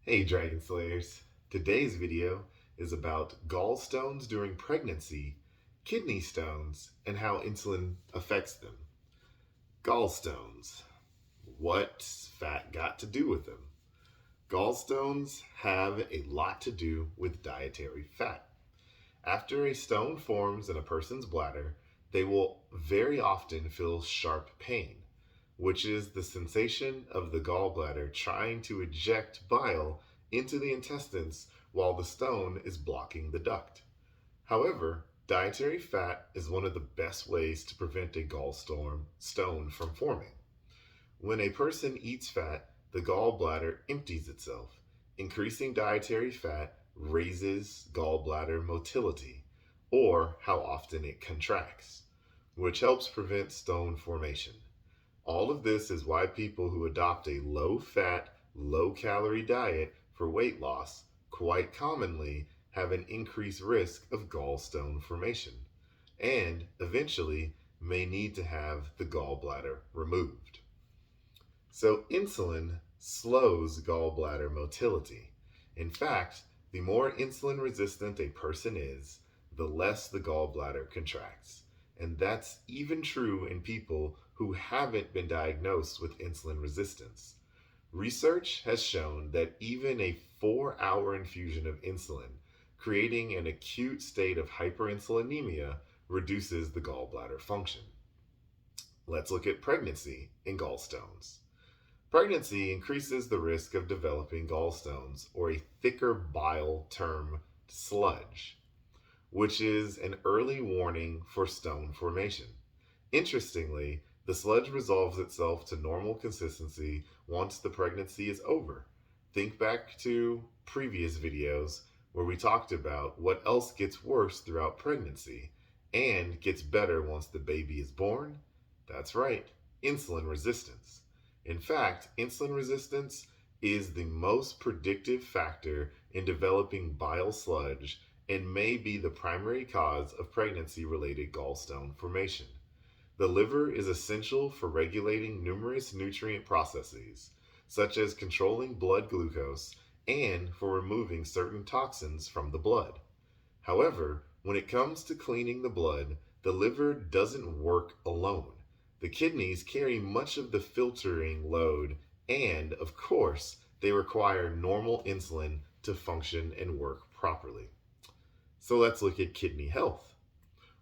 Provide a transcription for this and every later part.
Hey Dragon Slayers! Today's video is about gallstones during pregnancy, kidney stones, and how insulin affects them. Gallstones. What's fat got to do with them? Gallstones have a lot to do with dietary fat. After a stone forms in a person's bladder, they will very often feel sharp pain, which is the sensation of the gallbladder trying to eject bile into the intestines while the stone is blocking the duct. However, dietary fat is one of the best ways to prevent a stone from forming. When a person eats fat, the gallbladder empties itself. Increasing dietary fat raises gallbladder motility, or how often it contracts, which helps prevent stone formation. All of this is why people who adopt a low fat, low calorie diet for weight loss quite commonly have an increased risk of gallstone formation and eventually may need to have the gallbladder removed. So, insulin slows gallbladder motility. In fact, the more insulin resistant a person is, the less the gallbladder contracts. And that's even true in people who haven't been diagnosed with insulin resistance. Research has shown that even a 4-hour infusion of insulin, creating an acute state of hyperinsulinemia, reduces the gallbladder function. Let's look at pregnancy and gallstones. Pregnancy increases the risk of developing gallstones, or a thicker bile termed sludge, which is an early warning for stone formation. Interestingly, the sludge resolves itself to normal consistency once the pregnancy is over. Think back to previous videos where we talked about what else gets worse throughout pregnancy and gets better once the baby is born. That's right, insulin resistance. In fact, insulin resistance is the most predictive factor in developing bile sludge and may be the primary cause of pregnancy-related gallstone formation. The liver is essential for regulating numerous nutrient processes, such as controlling blood glucose and for removing certain toxins from the blood. However, when it comes to cleaning the blood, the liver doesn't work alone. The kidneys carry much of the filtering load, and of course, they require normal insulin to function and work properly. So let's look at kidney health.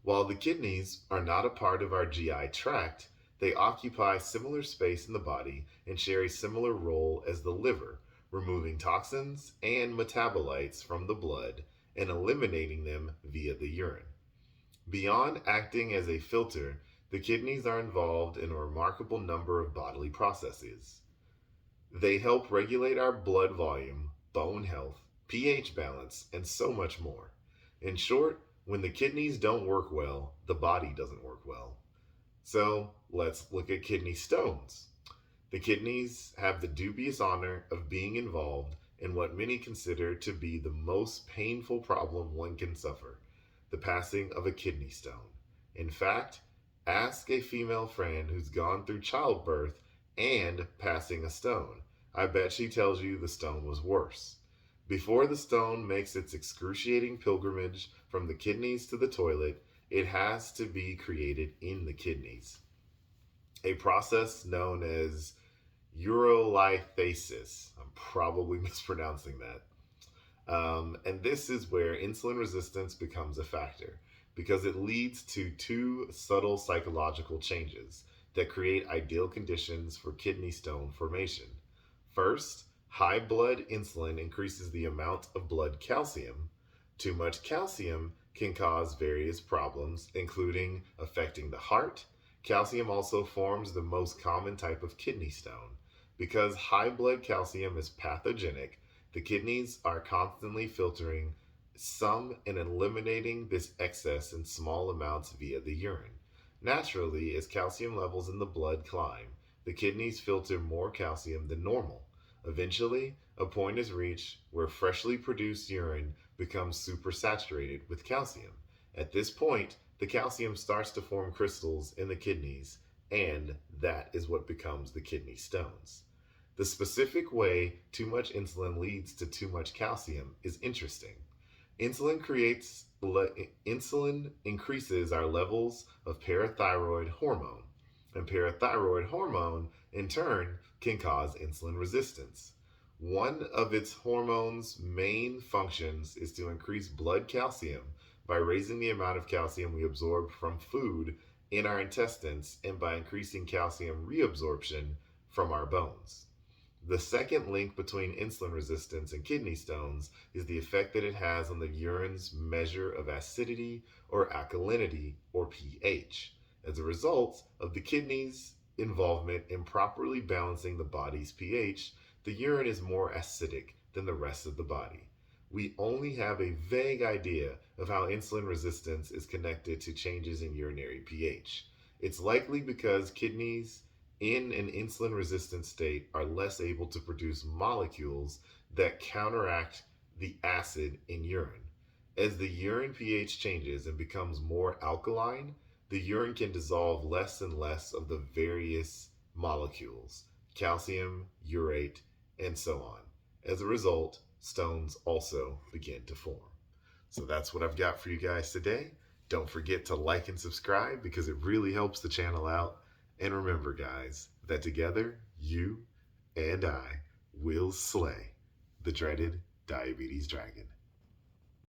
While the kidneys are not a part of our GI tract, they occupy similar space in the body and share a similar role as the liver, removing toxins and metabolites from the blood and eliminating them via the urine. Beyond acting as a filter, the kidneys are involved in a remarkable number of bodily processes. They help regulate our blood volume, bone health, pH balance, and so much more. In short, when the kidneys don't work well, the body doesn't work well. So let's look at kidney stones. The kidneys have the dubious honor of being involved in what many consider to be the most painful problem one can suffer, the passing of a kidney stone. In fact, ask a female friend who's gone through childbirth and passing a stone. I bet she tells you the stone was worse. Before the stone makes its excruciating pilgrimage from the kidneys to the toilet, it has to be created in the kidneys. A process known as urolithasis. I'm probably mispronouncing that. And this is where insulin resistance becomes a factor because it leads to two subtle psychological changes that create ideal conditions for kidney stone formation. First, high blood insulin increases the amount of blood calcium. Too much calcium can cause various problems, including affecting the heart. Calcium also forms the most common type of kidney stone. Because high blood calcium is pathogenic, the kidneys are constantly filtering some and eliminating this excess in small amounts via the urine. Naturally, as calcium levels in the blood climb, the kidneys filter more calcium than normal. Eventually, a point is reached where freshly produced urine becomes supersaturated with calcium. At this point, the calcium starts to form crystals in the kidneys, and that is what becomes the kidney stones. The specific way too much insulin leads to too much calcium is interesting. Insulin increases our levels of parathyroid hormone, and parathyroid hormone in turn can cause insulin resistance. One of its hormone's main functions is to increase blood calcium by raising the amount of calcium we absorb from food in our intestines and by increasing calcium reabsorption from our bones. The second link between insulin resistance and kidney stones is the effect that it has on the urine's measure of acidity or alkalinity or pH. As a result of the kidney's involvement in properly balancing the body's pH, the urine is more acidic than the rest of the body. We only have a vague idea of how insulin resistance is connected to changes in urinary pH. It's likely because kidneys in an insulin resistant state are less able to produce molecules that counteract the acid in urine. As the urine pH changes and becomes more alkaline, the urine can dissolve less and less of the various molecules, calcium, urate, and so on. As a result, stones also begin to form. So that's what I've got for you guys today. Don't forget to like and subscribe because it really helps the channel out. And remember, guys, that together, you and I will slay the dreaded diabetes dragon.